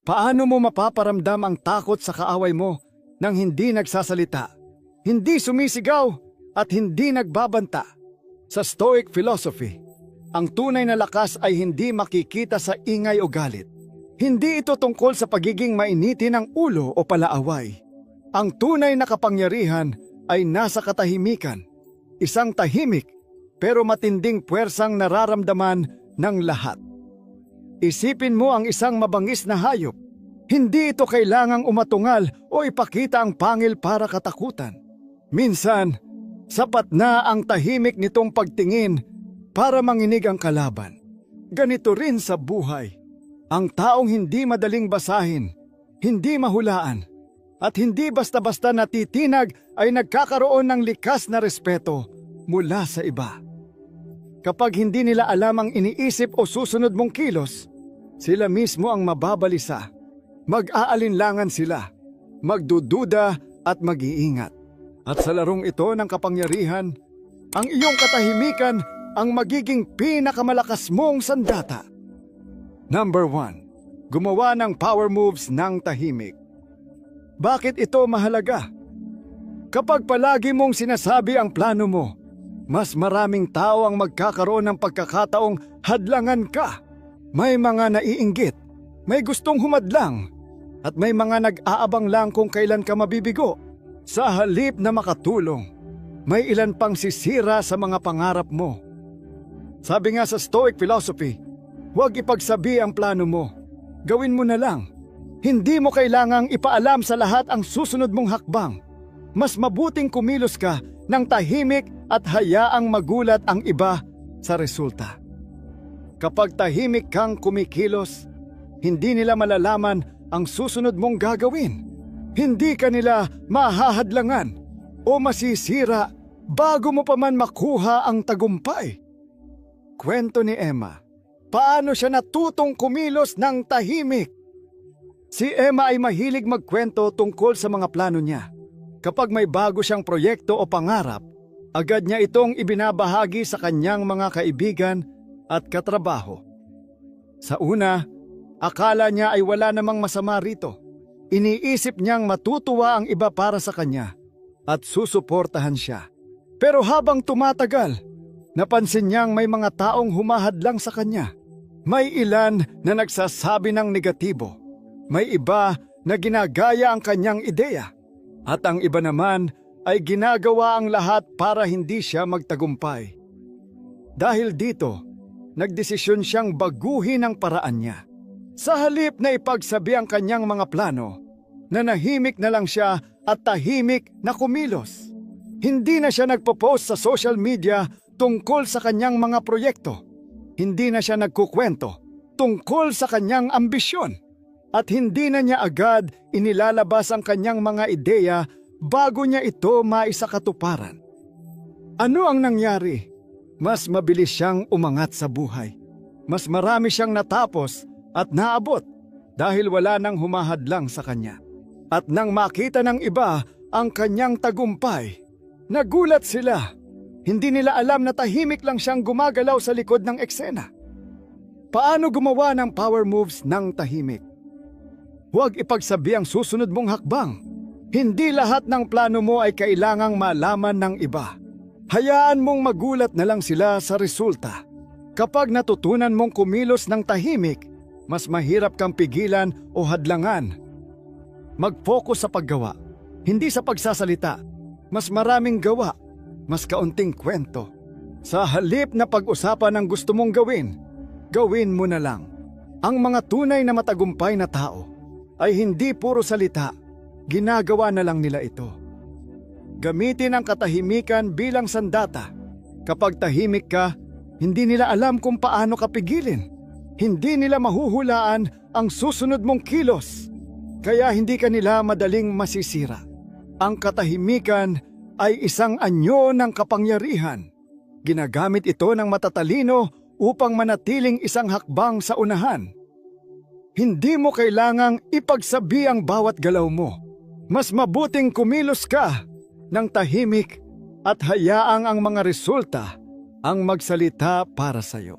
Paano mo mapaparamdam ang takot sa kaaway mo nang hindi nagsasalita, hindi sumisigaw at hindi nagbabanta? Sa Stoic philosophy, ang tunay na lakas ay hindi makikita sa ingay o galit. Hindi ito tungkol sa pagiging mainitin ng ulo o palaaway. Ang tunay na kapangyarihan ay nasa katahimikan, isang tahimik pero matinding puwersang nararamdaman ng lahat. Isipin mo ang isang mabangis na hayop. Hindi ito kailangang umatungal o ipakita ang pangil para katakutan. Minsan, sapat na ang tahimik nitong pagtingin para manginig ang kalaban. Ganito rin sa buhay. Ang taong hindi madaling basahin, hindi mahulaan, at hindi basta-basta natitinag ay nagkakaroon ng likas na respeto mula sa iba. Kapag hindi nila alam ang iniisip o susunod mong kilos, sila mismo ang mababalisa. Mag-aalinlangan sila, magdududa at mag-iingat. At sa larong ito ng kapangyarihan, ang iyong katahimikan ang magiging pinakamalakas mong sandata. Number 1. Gumawa ng power moves ng tahimik. Bakit ito mahalaga? Kapag palagi mong sinasabi ang plano mo, mas maraming tao ang magkakaroon ng pagkakataong hadlangan ka. May mga naiinggit, may gustong humadlang, at may mga nag-aabang lang kung kailan ka mabibigo. Sa halip na makatulong, may ilan pang sisira sa mga pangarap mo. Sabi nga sa Stoic philosophy, huwag ipagsabi ang plano mo. Gawin mo na lang. Hindi mo kailangang ipaalam sa lahat ang susunod mong hakbang. Mas mabuting kumilos ka ng tahimik at hayaang magulat ang iba sa resulta. Kapag tahimik kang kumikilos, hindi nila malalaman ang susunod mong gagawin. Hindi ka nila mahahadlangan o masisira bago mo pa man makuha ang tagumpay. Kwento ni Emma, paano siya natutong kumilos ng tahimik? Si Emma ay mahilig magkwento tungkol sa mga plano niya. Kapag may bago siyang proyekto o pangarap, agad niya itong ibinabahagi sa kanyang mga kaibigan at katrabaho. Sa una, akala niya ay wala namang masama rito. Iniisip niyang matutuwa ang iba para sa kanya at susuportahan siya. Pero habang tumatagal, napansin niyang may mga taong humahadlang sa kanya. May ilan na nagsasabi ng negatibo. May iba na ginagaya ang kanyang ideya. At ang iba naman ay ginagawa ang lahat para hindi siya magtagumpay. Dahil dito, nagdesisyon siyang baguhin ang paraan niya. Sa halip na ipagsabi ang kanyang mga plano, nanahimik na lang siya at tahimik na kumilos. Hindi na siya nagpo-post sa social media tungkol sa kanyang mga proyekto. Hindi na siya nagkukwento tungkol sa kanyang ambisyon. At hindi na niya agad inilalabas ang kanyang mga ideya bago niya ito maisakatuparan. Ano ang nangyari? Mas mabilis siyang umangat sa buhay. Mas marami siyang natapos at naabot dahil wala nang humahadlang sa kanya. At nang makita ng iba ang kanyang tagumpay, nagulat sila. Hindi nila alam na tahimik lang siyang gumagalaw sa likod ng eksena. Paano gumawa ng power moves ng tahimik? Huwag ipagsabi ang susunod mong hakbang. Hindi lahat ng plano mo ay kailangang malaman ng iba. Hayaan mong magulat na lang sila sa resulta. Kapag natutunan mong kumilos ng tahimik, mas mahirap kang pigilan o hadlangan. Mag-focus sa paggawa, hindi sa pagsasalita. Mas maraming gawa, mas kaunting kwento. Sa halip na pag-usapan ang gusto mong gawin, gawin mo na lang. Ang mga tunay na matagumpay na tao ay hindi puro salita, ginagawa na lang nila ito. Gamitin ang katahimikan bilang sandata. Kapag tahimik ka, hindi nila alam kung paano ka pigilin. Hindi nila mahuhulaan ang susunod mong kilos. Kaya hindi ka nila madaling masisira. Ang katahimikan ay isang anyo ng kapangyarihan. Ginagamit ito ng matatalino upang manatiling isang hakbang sa unahan. Hindi mo kailangang ipagsabi ang bawat galaw mo. Mas mabuting kumilos ka ng tahimik at hayaang ang mga resulta ang magsalita para sa iyo.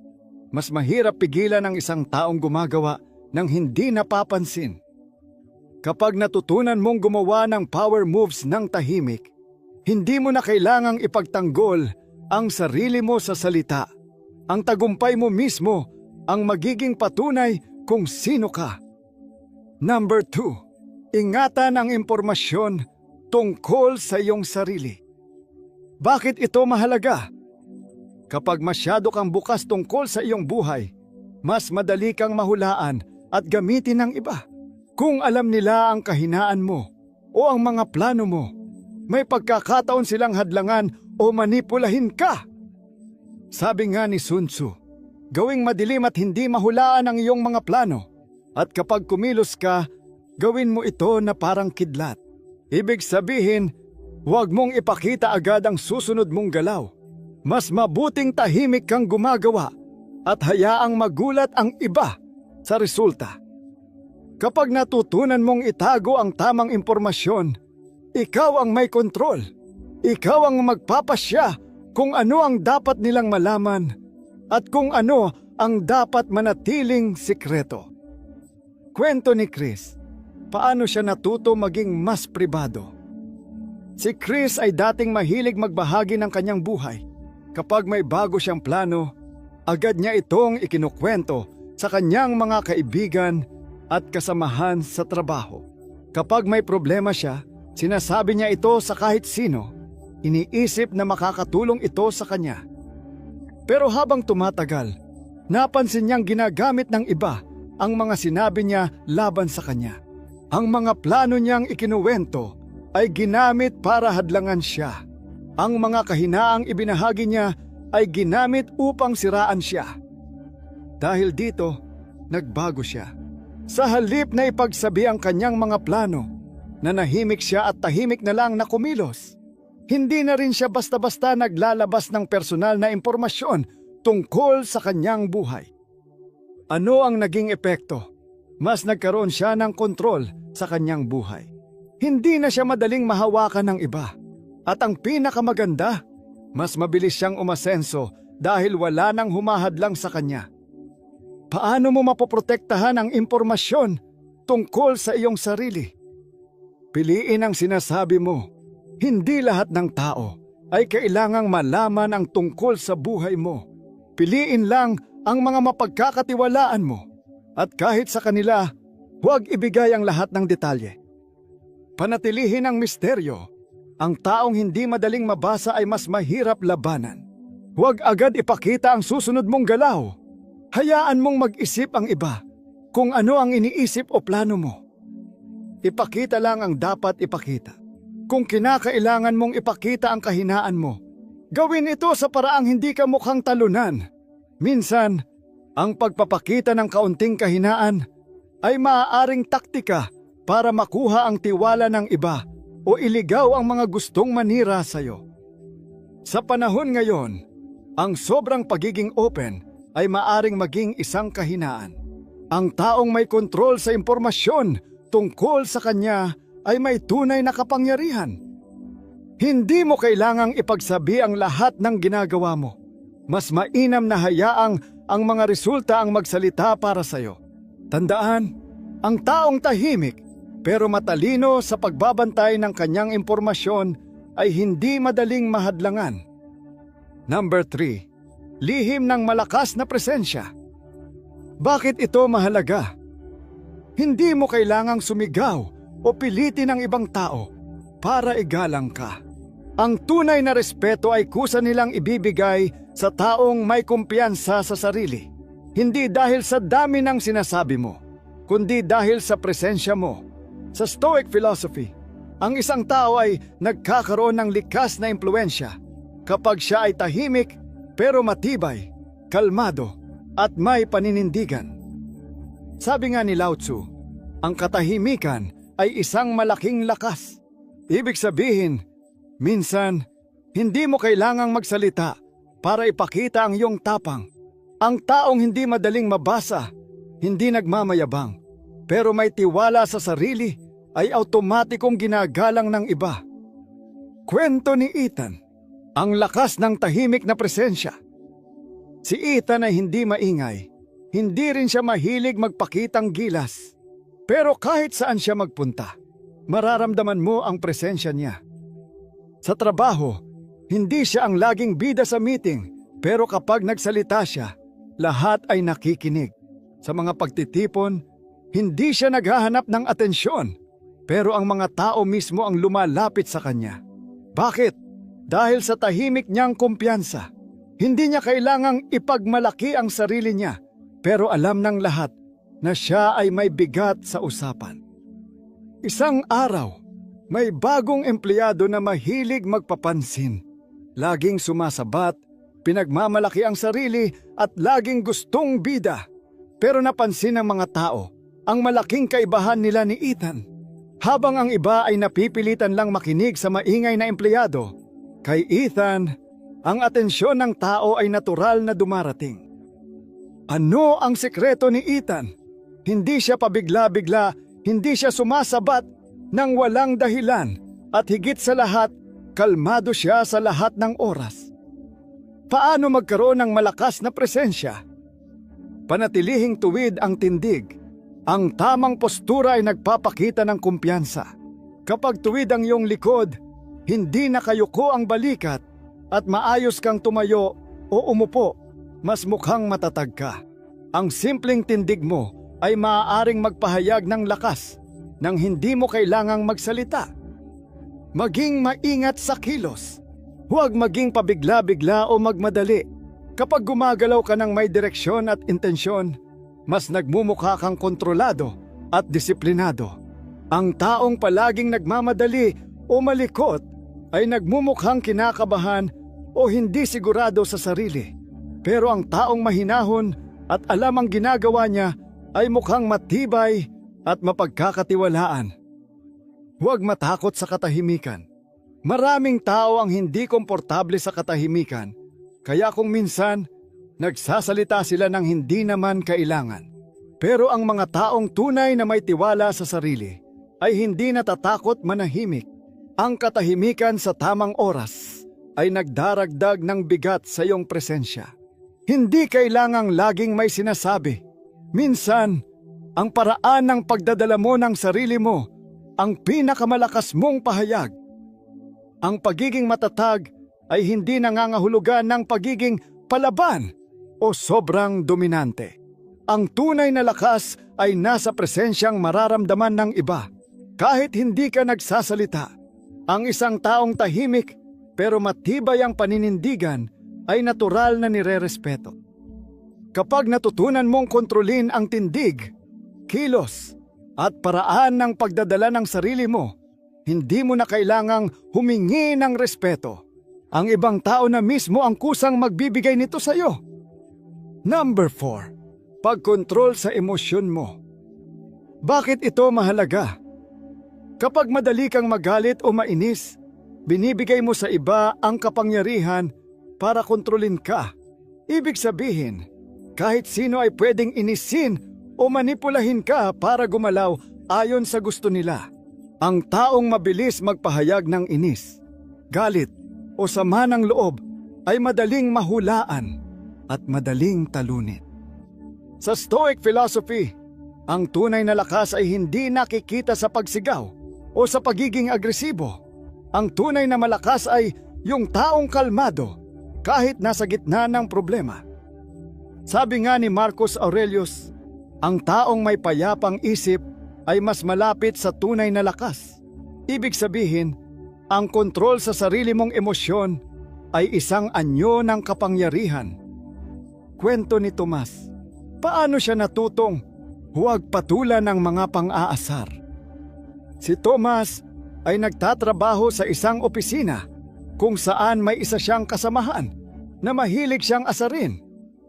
Mas mahirap pigilan ang isang taong gumagawa nang hindi napapansin. Kapag natutunan mong gumawa ng power moves ng tahimik, hindi mo na kailangang ipagtanggol ang sarili mo sa salita. Ang tagumpay mo mismo ang magiging patunay kung sino ka. Number 2, ingatan ang impormasyon tungkol sa iyong sarili. Bakit ito mahalaga? Kapag masyado kang bukas tungkol sa iyong buhay, mas madali kang mahulaan at gamitin ng iba. Kung alam nila ang kahinaan mo o ang mga plano mo, may pagkakataon silang hadlangan o manipulahin ka. Sabi nga ni Sun Tzu, gawing madilim at hindi mahulaan ang iyong mga plano. At kapag kumilos ka, gawin mo ito na parang kidlat. Ibig sabihin, huwag mong ipakita agad ang susunod mong galaw. Mas mabuting tahimik kang gumagawa at hayaang magulat ang iba sa resulta. Kapag natutunan mong itago ang tamang impormasyon, ikaw ang may kontrol. Ikaw ang magpapasya kung ano ang dapat nilang malaman at kung ano ang dapat manatiling sikreto. Kwento ni Chris, paano siya natuto maging mas pribado. Si Chris ay dating mahilig magbahagi ng kanyang buhay. Kapag may bago siyang plano, agad niya itong ikinukwento sa kanyang mga kaibigan at kasamahan sa trabaho. Kapag may problema siya, sinasabi niya ito sa kahit sino. Iniisip na makakatulong ito sa kanya. Pero habang tumatagal, napansin niyang ginagamit ng iba ang mga sinabi niya laban sa kanya. Ang mga plano niyang ikinuwento ay ginamit para hadlangan siya. Ang mga kahinaang ibinahagi niya ay ginamit upang siraan siya. Dahil dito, nagbago siya. Sa halip na ipagsabi ang kanyang mga plano, nanahimik siya at tahimik na lang na kumilos. Hindi na rin siya basta-basta naglalabas ng personal na impormasyon tungkol sa kanyang buhay. Ano ang naging epekto? Mas nagkaroon siya ng kontrol sa kanyang buhay. Hindi na siya madaling mahawakan ng iba. At ang pinakamaganda, mas mabilis siyang umasenso dahil wala nang humahadlang sa kanya. Paano mo mapoprotektahan ang impormasyon tungkol sa iyong sarili? Piliin ang sinasabi mo. Hindi lahat ng tao ay kailangang malaman ang tungkol sa buhay mo. Piliin lang ang mga mapagkakatiwalaan mo. At kahit sa kanila, huwag ibigay ang lahat ng detalye. Panatilihin ang misteryo. Ang taong hindi madaling mabasa ay mas mahirap labanan. Huwag agad ipakita ang susunod mong galaw. Hayaan mong mag-isip ang iba kung ano ang iniisip o plano mo. Ipakita lang ang dapat ipakita. Kung kinakailangan mong ipakita ang kahinaan mo, gawin ito sa paraang hindi ka mukhang talunan. Minsan, ang pagpapakita ng kaunting kahinaan ay maaaring taktika para makuha ang tiwala ng iba o iligaw ang mga gustong manira sa iyo. Sa panahon ngayon, ang sobrang pagiging open ay maaring maging isang kahinaan. Ang taong may kontrol sa impormasyon tungkol sa kanya ay may tunay na kapangyarihan. Hindi mo kailangang ipagsabi ang lahat ng ginagawa mo. Mas mainam na hayaang ang mga resulta ang magsalita para sa iyo. Tandaan, ang taong tahimik pero matalino sa pagbabantay ng kanyang impormasyon ay hindi madaling mahadlangan. Number 3, lihim ng malakas na presensya. Bakit ito mahalaga? Hindi mo kailangang sumigaw o pilitin ang ibang tao para igalang ka. Ang tunay na respeto ay kusa nilang ibibigay sa taong may kumpiyansa sa sarili. Hindi dahil sa dami ng sinasabi mo, kundi dahil sa presensya mo. Sa Stoic philosophy, ang isang tao ay nagkakaroon ng likas na impluensya kapag siya ay tahimik pero matibay, kalmado at may paninindigan. Sabi nga ni Lao Tzu, ang katahimikan ay isang malaking lakas. Ibig sabihin, minsan, hindi mo kailangang magsalita para ipakita ang iyong tapang. Ang taong hindi madaling mabasa, hindi nagmamayabang, pero may tiwala sa sarili ay automatikong ginagalang ng iba. Kwento ni Ethan, ang lakas ng tahimik na presensya. Si Ethan ay hindi maingay, Hindi rin siya mahilig magpakitang gilas. Pero kahit saan siya magpunta, mararamdaman mo ang presensya niya. Sa trabaho, hindi siya ang laging bida sa meeting, pero kapag nagsalita siya, lahat ay nakikinig. Sa mga pagtitipon, hindi siya naghahanap ng atensyon, pero ang mga tao mismo ang lumalapit sa kanya. Bakit? Dahil sa tahimik niyang kumpiyansa. Hindi niya kailangang ipagmalaki ang sarili niya, pero alam ng lahat na siya ay may bigat sa usapan. Isang araw, may bagong empleyado na mahilig magpapansin. Laging sumasabat, pinagmamalaki ang sarili at laging gustong bida. Pero napansin ng mga tao ang malaking kaibahan nila ni Ethan. Habang ang iba ay napipilitan lang makinig sa maingay na empleyado, kay Ethan, ang atensyon ng tao ay natural na dumarating. Ano ang sekreto ni Ethan? Hindi siya pabigla-bigla, hindi siya sumasabat nang walang dahilan at higit sa lahat, kalmado siya sa lahat ng oras. Paano magkaroon ng malakas na presensya? Panatilihing tuwid ang tindig. Ang tamang postura ay nagpapakita ng kumpiyansa. Kapag tuwid ang iyong likod, hindi nakayuko ang balikat at maayos kang tumayo o umupo, mas mukhang matatag ka. Ang simpleng tindig mo ay maaaring magpahayag ng lakas nang hindi mo kailangang magsalita. Maging maingat sa kilos. Huwag maging pabigla-bigla o magmadali. Kapag gumagalaw ka ng may direksyon at intensyon, mas nagmumukha kang kontrolado at disiplinado. Ang taong palaging nagmamadali o malikot ay nagmumukhang kinakabahan o hindi sigurado sa sarili. Pero ang taong mahinahon at alam ang ginagawa niya ay mukhang matibay at mapagkakatiwalaan. Huwag matakot sa katahimikan. Maraming tao ang hindi komportable sa katahimikan, kaya kung minsan, nagsasalita sila ng hindi naman kailangan. Pero ang mga taong tunay na may tiwala sa sarili ay hindi natatakot manahimik. Ang katahimikan sa tamang oras ay nagdaragdag ng bigat sa iyong presensya. Hindi kailangang laging may sinasabi. Minsan, ang paraan ng pagdadala mo ng sarili mo ang pinakamalakas mong pahayag. Ang pagiging matatag ay hindi nangangahulugan ng pagiging palaban o sobrang dominante. Ang tunay na lakas ay nasa presensyang mararamdaman ng iba kahit hindi ka nagsasalita. Ang isang taong tahimik pero matibay ang paninindigan ay natural na nirerespeto. Kapag natutunan mong kontrolin ang tindig, kilos at paraan ng pagdadala ng sarili mo, hindi mo na kailangang humingi ng respeto. Ang ibang tao na mismo ang kusang magbibigay nito sa iyo. Number 4. Pagkontrol sa emosyon mo. Bakit ito mahalaga? Kapag madali kang magalit o mainis, binibigay mo sa iba ang kapangyarihan para kontrolin ka. Ibig sabihin, kahit sino ay pwedeng inisin o manipulahin ka para gumalaw ayon sa gusto nila. Ang taong mabilis magpahayag ng inis, galit o sama ng loob ay madaling mahulaan at madaling talunin. Sa Stoic philosophy, ang tunay na lakas ay hindi nakikita sa pagsigaw o sa pagiging agresibo. Ang tunay na malakas ay yung taong kalmado kahit nasa gitna ng problema. Sabi nga ni Marcus Aurelius, ang taong may payapang isip ay mas malapit sa tunay na lakas. Ibig sabihin, ang kontrol sa sarili mong emosyon ay isang anyo ng kapangyarihan. Kwento ni Tomas, paano siya natutong huwag patulan ng mga pang-aasar. Si Tomas ay nagtatrabaho sa isang opisina kung saan may isa siyang kasamahan na mahilig siyang asarin.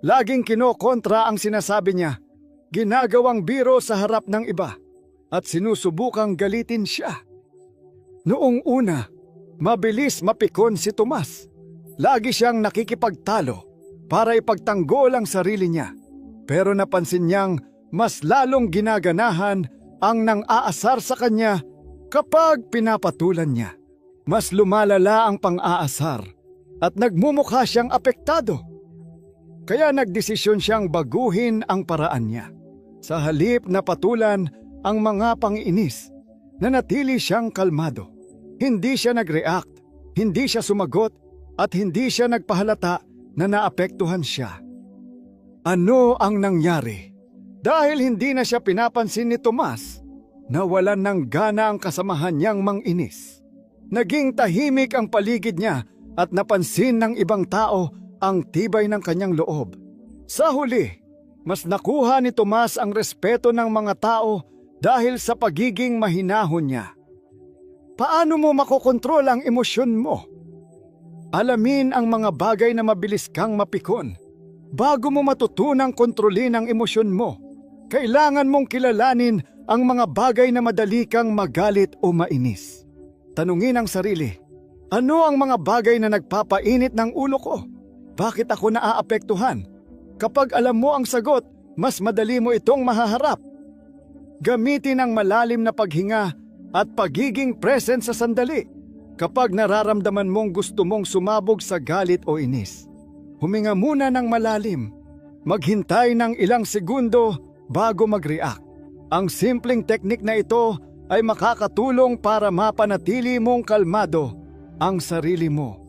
Laging kinokontra ang sinasabi niya, ginagawang biro sa harap ng iba at sinusubukang galitin siya. Noong una, mabilis mapikon si Tomas. Lagi siyang nakikipagtalo para ipagtanggol ang sarili niya. Pero napansin niyang mas lalong ginaganahan ang nang-aasar sa kanya kapag pinapatulan niya. Mas lumalala ang pang-aasar at nagmumukha siyang apektado. Kaya nagdesisyon siyang baguhin ang paraan niya. Sa halip na patulan ang mga pangiinis, nanatili siyang kalmado. Hindi siya nag-react, hindi siya sumagot, at hindi siya nagpahalata na naapektuhan siya. Ano ang nangyari? Dahil hindi na siya pinapansin ni Tomas, nawalan ng gana ang kasamahan niyang manginis. Naging tahimik ang paligid niya at napansin ng ibang tao ang tibay ng kanyang loob. Sa huli, mas nakuha ni Tomas ang respeto ng mga tao dahil sa pagiging mahinahon niya. Paano mo makokontrol ang emosyon mo? Alamin ang mga bagay na mabilis kang mapikon. Bago mo matutunang kontrolin ang emosyon mo, kailangan mong kilalanin ang mga bagay na madali kang magalit o mainis. Tanungin ang sarili, ano ang mga bagay na nagpapainit ng ulo ko? Bakit ako naaapektuhan? Kapag alam mo ang sagot, mas madali mo itong mahaharap. Gamitin ang malalim na paghinga at pagiging present sa sandali. Kapag nararamdaman mong gusto mong sumabog sa galit o inis, huminga muna ng malalim. Maghintay ng ilang segundo bago mag-react. Ang simpleng teknik na ito ay makakatulong para mapanatili mong kalmado ang sarili mo.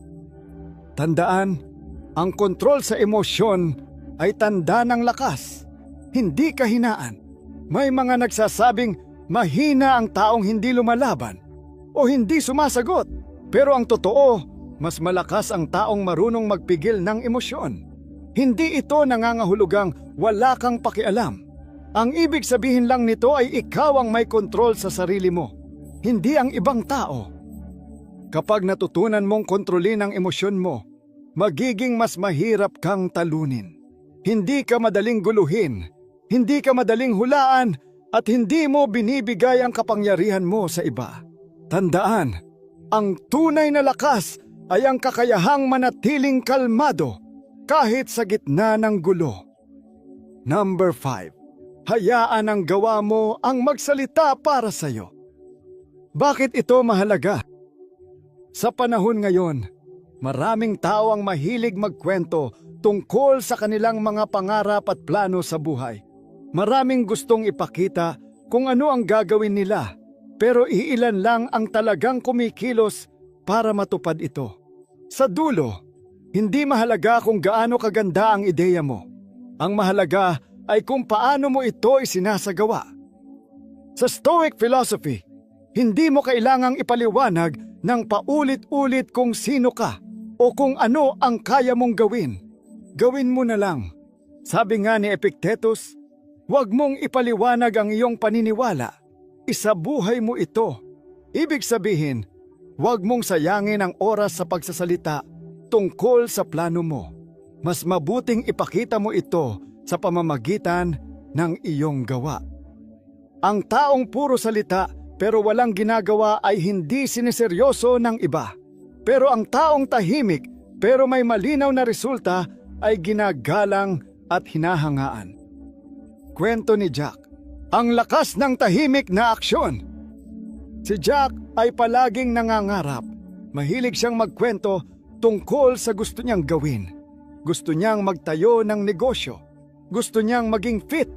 Tandaan, ang kontrol sa emosyon ay tanda ng lakas, hindi kahinaan. May mga nagsasabing mahina ang taong hindi lumalaban o hindi sumasagot. Pero ang totoo, mas malakas ang taong marunong magpigil ng emosyon. Hindi ito nangangahulugang wala kang pakialam. Ang ibig sabihin lang nito ay ikaw ang may kontrol sa sarili mo, hindi ang ibang tao. Kapag natutunan mong kontrolin ang emosyon mo, magiging mas mahirap kang talunin. Hindi ka madaling guluhin, hindi ka madaling hulaan, at hindi mo binibigay ang kapangyarihan mo sa iba. Tandaan, ang tunay na lakas ay ang kakayahang manatiling kalmado kahit sa gitna ng gulo. Number 5. Hayaan ang gawa mo ang magsalita para sa iyo. Bakit ito mahalaga? Sa panahon ngayon, maraming tao ang mahilig magkwento tungkol sa kanilang mga pangarap at plano sa buhay. Maraming gustong ipakita kung ano ang gagawin nila. Pero iilan lang ang talagang kumikilos para matupad ito. Sa dulo, hindi mahalaga kung gaano kaganda ang ideya mo. Ang mahalaga ay kung paano mo ito isinasagawa. Sa Stoic philosophy, hindi mo kailangang ipaliwanag ng paulit-ulit kung sino ka o kung ano ang kaya mong gawin. Gawin mo na lang. Sabi nga ni Epictetus, huwag mong ipaliwanag ang iyong paniniwala. Isabuhay mo ito. Ibig sabihin, huwag mong sayangin ang oras sa pagsasalita tungkol sa plano mo. Mas mabuting ipakita mo ito sa pamamagitan ng iyong gawa. Ang taong puro salita pero walang ginagawa ay hindi siniseryoso ng iba. Pero ang taong tahimik pero may malinaw na resulta ay ginagalang at hinahangaan. Kwento ni Jack. Ang lakas ng tahimik na aksyon. Si Jack ay palaging nangangarap. Mahilig siyang magkwento tungkol sa gusto niyang gawin. Gusto niyang magtayo ng negosyo. Gusto niyang maging fit.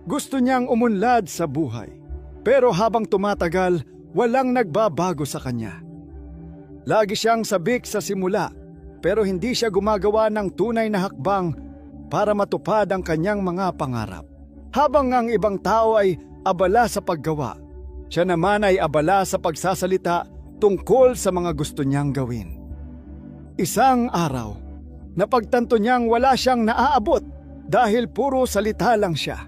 Gusto niyang umunlad sa buhay. Pero habang tumatagal, walang nagbabago sa kanya. Lagi siyang sabik sa simula, pero hindi siya gumagawa ng tunay na hakbang para matupad ang kanyang mga pangarap. Habang ang ibang tao ay abala sa paggawa, siya naman ay abala sa pagsasalita tungkol sa mga gusto niyang gawin. Isang araw, napagtanto niyang wala siyang naaabot dahil puro salita lang siya.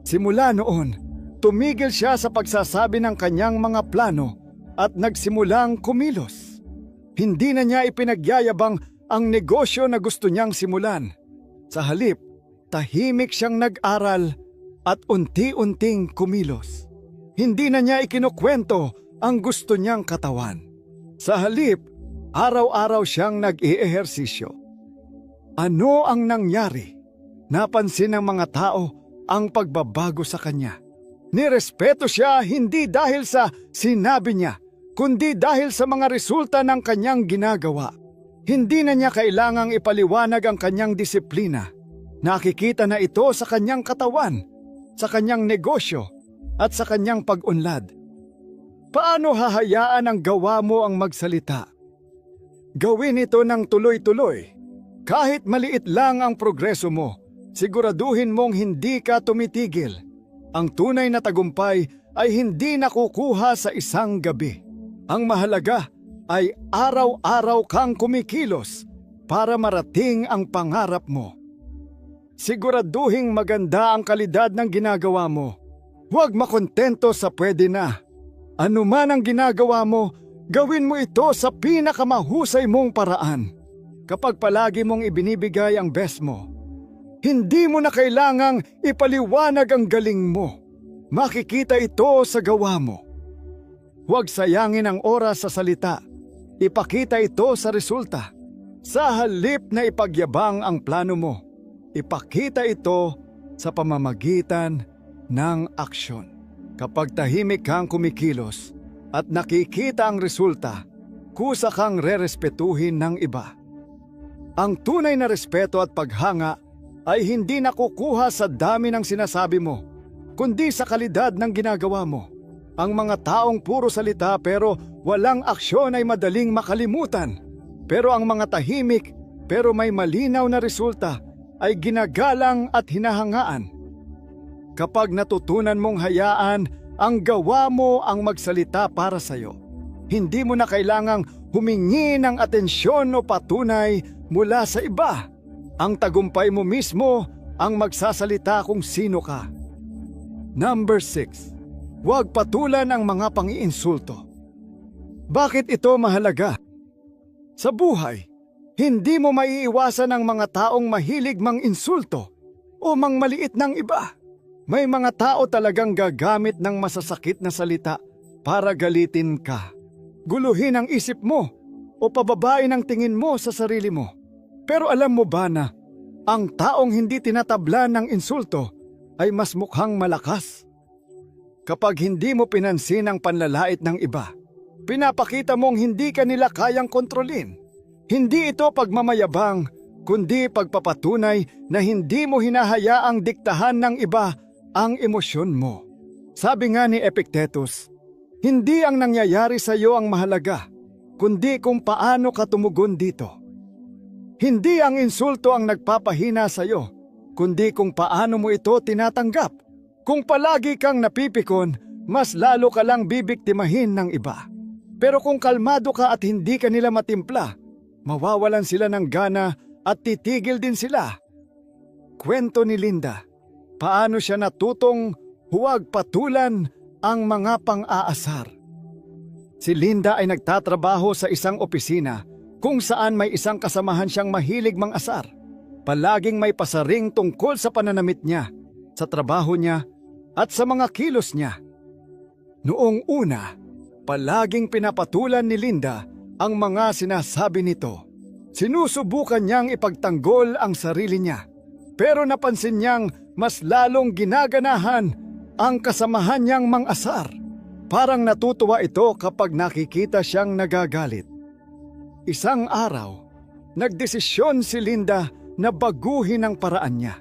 Simula noon, tumigil siya sa pagsasabi ng kanyang mga plano at nagsimulang kumilos. Hindi na niya ipinagyayabang ang negosyo na gusto niyang simulan. Sa halip, tahimik siyang nag-aral at unti-unting kumilos. Hindi na niya ikinukwento ang gusto niyang katawan. Sa halip, araw-araw siyang nag-i-ehersisyo. Ano ang nangyari? Napansin ng mga tao ang pagbabago sa kanya. Nirespeto siya hindi dahil sa sinabi niya, kundi dahil sa mga resulta ng kanyang ginagawa. Hindi na niya kailangang ipaliwanag ang kanyang disiplina. Nakikita na ito sa kanyang katawan, sa kanyang negosyo, at sa kanyang pag-unlad. Paano hahayaan ang gawa mo ang magsalita? Gawin ito ng tuloy-tuloy. Kahit maliit lang ang progreso mo, siguraduhin mong hindi ka tumitigil. Ang tunay na tagumpay ay hindi nakukuha sa isang gabi. Ang mahalaga ay araw-araw kang kumikilos para marating ang pangarap mo. Siguraduhing maganda ang kalidad ng ginagawa mo. Huwag makontento sa pwede na. Ano man ang ginagawa mo, gawin mo ito sa pinakamahusay mong paraan. Kapag palagi mong ibinibigay ang best mo, hindi mo na kailangang ipaliwanag ang galing mo. Makikita ito sa gawa mo. Huwag sayangin ang oras sa salita. Ipakita ito sa resulta. Sa halip na ipagyabang ang plano mo, ipakita ito sa pamamagitan ng aksyon. Kapag tahimik kang kumikilos at nakikita ang resulta, kusa kang rerespetuhin ng iba. Ang tunay na respeto at paghanga ay hindi nakukuha sa dami ng sinasabi mo, kundi sa kalidad ng ginagawa mo. Ang mga taong puro salita pero walang aksyon ay madaling makalimutan. Pero ang mga tahimik pero may malinaw na resulta ay ginagalang at hinahangaan. Kapag natutunan mong hayaan ang gawa mo ang magsalita para sa iyo, hindi mo na kailangang humingi ng atensyon o patunay mula sa iba. Ang tagumpay mo mismo ang magsasalita kung sino ka. Number 6. Huwag patulan ang mga pang-iinsulto. Bakit ito mahalaga? Sa buhay, hindi mo maiiwasan ang mga taong mahilig mang-insulto o mangmaliit ng iba. May mga tao talagang gagamit ng masasakit na salita para galitin ka, guluhin ang isip mo o pababain ang tingin mo sa sarili mo. Pero alam mo ba na ang taong hindi tinatablan ng insulto ay mas mukhang malakas? Kapag hindi mo pinansin ang panlalait ng iba, pinapakita mong hindi ka nila kayang kontrolin. Hindi ito pagmamayabang, kundi pagpapatunay na hindi mo hinahayaang diktahan ng iba ang emosyon mo. Sabi nga ni Epictetus, hindi ang nangyayari sa iyo ang mahalaga, kundi kung paano ka tumugon dito. Hindi ang insulto ang nagpapahina sa iyo, kundi kung paano mo ito tinatanggap. Kung palagi kang napipikon, mas lalo ka lang bibiktimahin ng iba. Pero kung kalmado ka at hindi ka nila matimpla, mawawalan sila ng gana at titigil din sila. Kwento ni Linda, paano siya natutong huwag patulan ang mga pang-aasar. Si Linda ay nagtatrabaho sa isang opisina kung saan may isang kasamahan siyang mahilig mang-asar. Palaging may pasaring tungkol sa pananamit niya, sa trabaho niya at sa mga kilos niya. Noong una, palaging pinapatulan ni Linda ang mga sinasabi nito. Sinusubukan niyang ipagtanggol ang sarili niya, pero napansin niyang mas lalong ginaganahan ang kasamahan niyang mang-asar. Parang natutuwa ito kapag nakikita siyang nagagalit. Isang araw, nagdesisyon si Linda na baguhin ang paraan niya.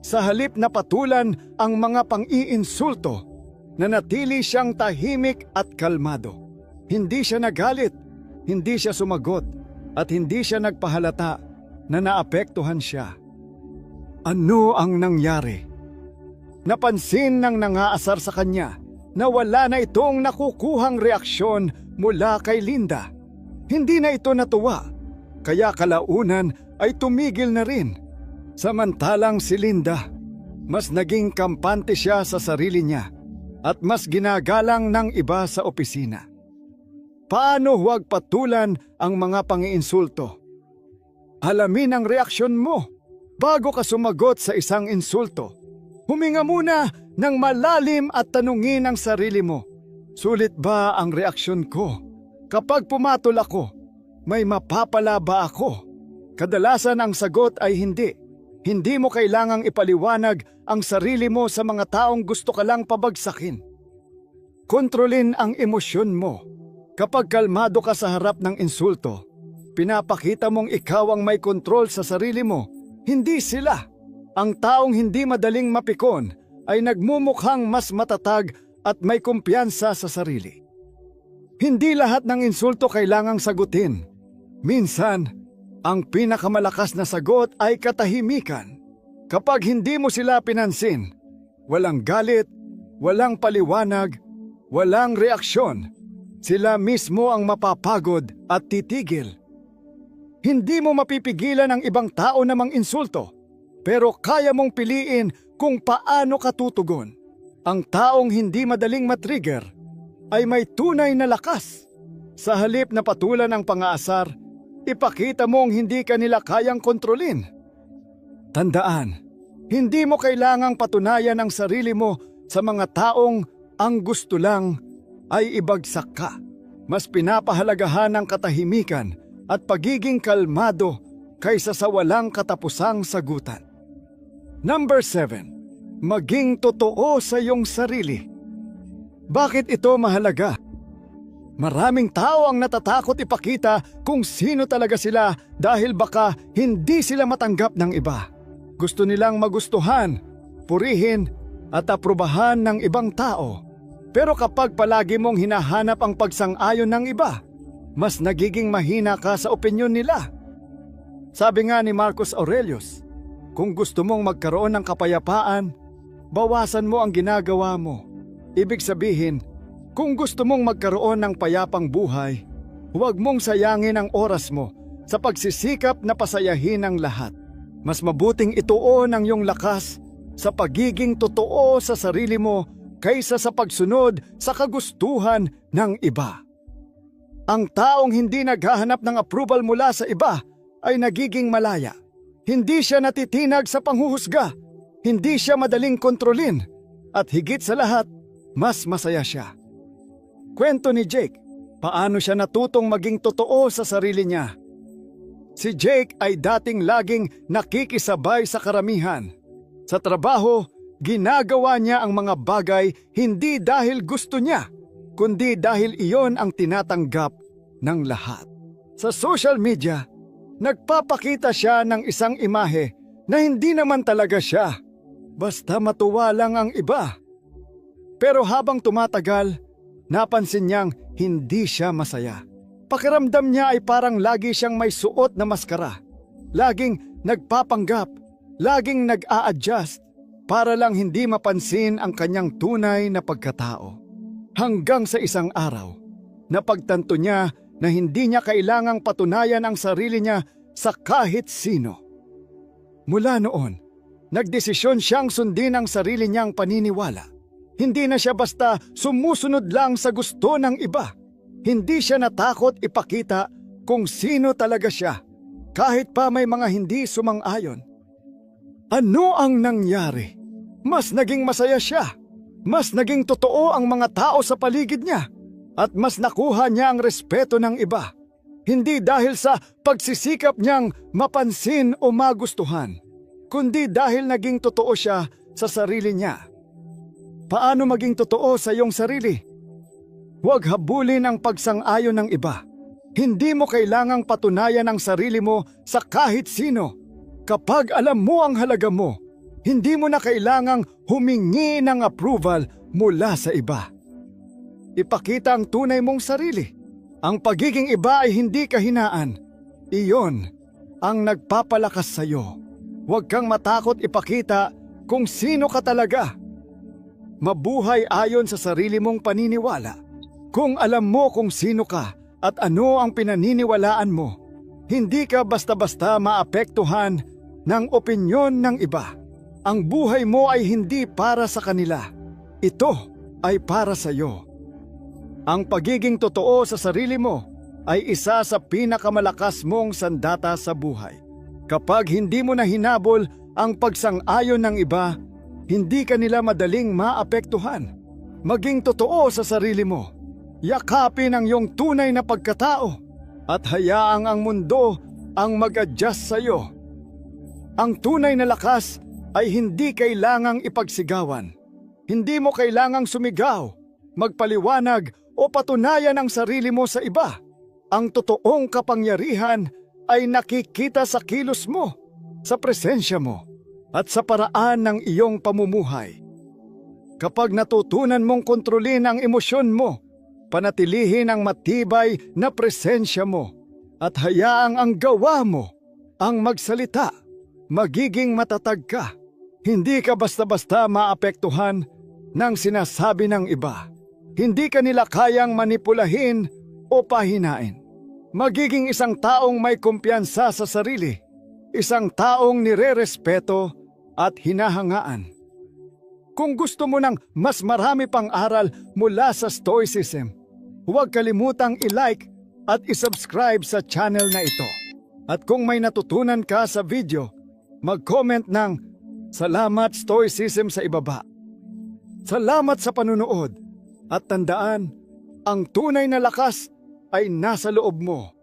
Sa halip na patulan ang mga pang-iinsulto, nanatili siyang tahimik at kalmado. Hindi siya nagalit, hindi siya sumagot, at hindi siya nagpahalata na naapektuhan siya. Ano ang nangyari? Napansin ng nangaasar sa kanya na wala na itong nakukuhang reaksyon mula kay Linda. Hindi na ito natuwa, kaya kalaunan ay tumigil na rin. Samantalang si Linda, mas naging kampante siya sa sarili niya at mas ginagalang ng iba sa opisina. Paano huwag patulan ang mga pang-iinsulto? Alamin ang reaksyon mo bago ka sumagot sa isang insulto. Huminga muna ng malalim at tanungin ang sarili mo, sulit ba ang reaksyon ko? Kapag pumatol ako, may mapapala ba ako? Kadalasan ang sagot ay hindi. Hindi mo kailangang ipaliwanag ang sarili mo sa mga taong gusto ka lang pabagsakin. Kontrolin ang emosyon mo. Kapag kalmado ka sa harap ng insulto, pinapakita mong ikaw ang may kontrol sa sarili mo, hindi sila. Ang taong hindi madaling mapikon ay nagmumukhang mas matatag at may kumpiyansa sa sarili. Hindi lahat ng insulto kailangang sagutin. Minsan, ang pinakamalakas na sagot ay katahimikan. Kapag hindi mo sila pinansin, walang galit, walang paliwanag, walang reaksyon, sila mismo ang mapapagod at titigil. Hindi mo mapipigilan ang ibang tao na mang-insulto, pero kaya mong piliin kung paano ka tutugon. Ang taong hindi madaling matrigger ay may tunay na lakas. Sa halip na patulan ang pangaasar, ipakita mong hindi ka nila kayang kontrolin. Tandaan, hindi mo kailangang patunayan ang sarili mo sa mga taong ang gusto lang ay ibagsak ka. Mas pinapahalagahan ang katahimikan at pagiging kalmado kaysa sa walang katapusang sagutan. Number 7. Maging totoo sa iyong sarili. Bakit ito mahalaga? Maraming tao ang natatakot ipakita kung sino talaga sila dahil baka hindi sila matanggap ng iba. Gusto nilang magustuhan, purihin at aprubahan ng ibang tao. Pero kapag palagi mong hinahanap ang pagsang-ayon ng iba, mas nagiging mahina ka sa opinyon nila. Sabi nga ni Marcus Aurelius, kung gusto mong magkaroon ng kapayapaan, bawasan mo ang ginagawa mo. Ibig sabihin, kung gusto mong magkaroon ng payapang buhay, huwag mong sayangin ang oras mo sa pagsisikap na pasayahin ang lahat. Mas mabuting ituon ang iyong lakas sa pagiging totoo sa sarili mo kaysa sa pagsunod sa kagustuhan ng iba. Ang taong hindi naghahanap ng approval mula sa iba ay nagiging malaya. Hindi siya natitinag sa panghuhusga, hindi siya madaling kontrolin, at higit sa lahat, mas masaya siya. Kwento ni Jake, paano siya natutong maging totoo sa sarili niya. Si Jake ay dating laging nakikisabay sa karamihan. Sa trabaho, ginagawa niya ang mga bagay hindi dahil gusto niya, kundi dahil iyon ang tinatanggap ng lahat. Sa social media, nagpapakita siya ng isang imahe na hindi naman talaga siya. Basta matuwa lang ang iba. Pero habang tumatagal, napansin niyang hindi siya masaya. Pakiramdam niya ay parang lagi siyang may suot na maskara. Laging nagpapanggap, laging nag-a-adjust para lang hindi mapansin ang kanyang tunay na pagkatao. Hanggang sa isang araw, napagtanto niya na hindi niya kailangang patunayan ang sarili niya sa kahit sino. Mula noon, nagdesisyon siyang sundin ang sarili niyang paniniwala. Hindi na siya basta sumusunod lang sa gusto ng iba. Hindi siya natakot ipakita kung sino talaga siya, kahit pa may mga hindi sumang-ayon. Ano ang nangyari? Mas naging masaya siya. Mas naging totoo ang mga tao sa paligid niya. At mas nakuha niya ang respeto ng iba. Hindi dahil sa pagsisikap niyang mapansin o magustuhan, kundi dahil naging totoo siya sa sarili niya. Paano maging totoo sa iyong sarili? Huwag habulin ang pagsang-ayon ng iba. Hindi mo kailangang patunayan ang sarili mo sa kahit sino. Kapag alam mo ang halaga mo, hindi mo na kailangang humingi ng approval mula sa iba. Ipakita ang tunay mong sarili. Ang pagiging iba ay hindi kahinaan. Iyon ang nagpapalakas sa iyo. Huwag kang matakot ipakita kung sino ka talaga. Mabuhay ayon sa sarili mong paniniwala. Kung alam mo kung sino ka at ano ang pinaniniwalaan mo, hindi ka basta-basta maapektuhan ng opinyon ng iba. Ang buhay mo ay hindi para sa kanila. Ito ay para sa iyo. Ang pagiging totoo sa sarili mo ay isa sa pinakamalakas mong sandata sa buhay. Kapag hindi mo na hinabol ang pagsang-ayon ng iba, hindi ka nila madaling maapektuhan. Maging totoo sa sarili mo. Yakapin ang iyong tunay na pagkatao at hayaang ang mundo ang mag-adjust sa iyo. Ang tunay na lakas ay hindi kailangang ipagsigawan. Hindi mo kailangang sumigaw, magpaliwanag o patunayan ang sarili mo sa iba. Ang totoong kapangyarihan ay nakikita sa kilos mo, sa presensya mo, at sa paraan ng iyong pamumuhay. Kapag natutunan mong kontrolin ang emosyon mo, panatilihin ang matibay na presensya mo, at hayaang ang gawa mo ang magsalita, magiging matatag ka. Hindi ka basta-basta maapektuhan ng sinasabi ng iba. Hindi ka nila kayang manipulahin o pahinain. Magiging isang taong may kumpiyansa sa sarili, isang taong nirerespeto at hinahangaan. Kung gusto mo ng mas marami pang aral mula sa Stoicism, huwag kalimutang i-like at i-subscribe sa channel na ito. At kung may natutunan ka sa video, mag-comment ng "Salamat Stoicism" sa ibaba. Salamat sa panunood at tandaan, ang tunay na lakas ay nasa loob mo.